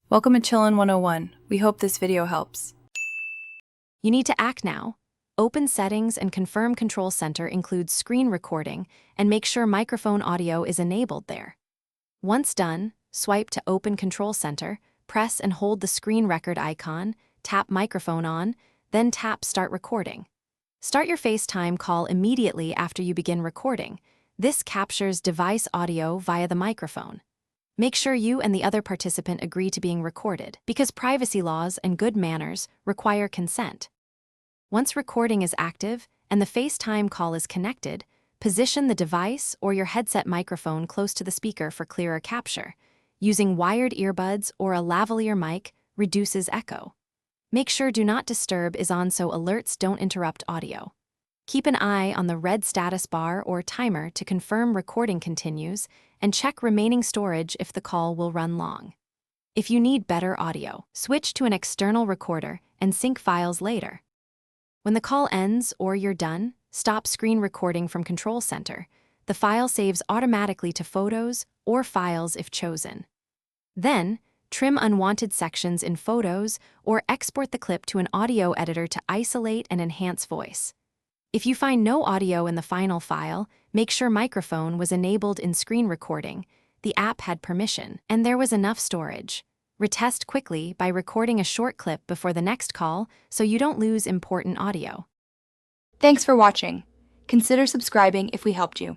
Welcome to Chillin' 101. We hope this video helps. You need to act now. Open Settings and confirm Control Center includes screen recording and make sure microphone audio is enabled there. Once done, swipe to open Control Center, press and hold the screen record icon, tap microphone on, then tap Start Recording. Start your FaceTime call immediately after you begin recording. This captures device audio via the microphone. Make sure you and the other participant agree to being recorded, because privacy laws and good manners require consent. Once recording is active and the FaceTime call is connected, position the device or your headset microphone close to the speaker for clearer capture. Using wired earbuds or a lavalier mic reduces echo. Make sure Do Not Disturb is on so alerts don't interrupt audio. Keep an eye on the red status bar or timer to confirm recording continues, and check remaining storage if the call will run long. If you need better audio, switch to an external recorder and sync files later. When the call ends or you're done, stop screen recording from Control Center. The file saves automatically to photos or files if chosen. Then, trim unwanted sections in photos or export the clip to an audio editor to isolate and enhance voice. If you find no audio in the final file, make sure microphone was enabled in screen recording, the app had permission, and there was enough storage. Retest quickly by recording a short clip before the next call so you don't lose important audio. Thanks for watching. Consider subscribing if we helped you.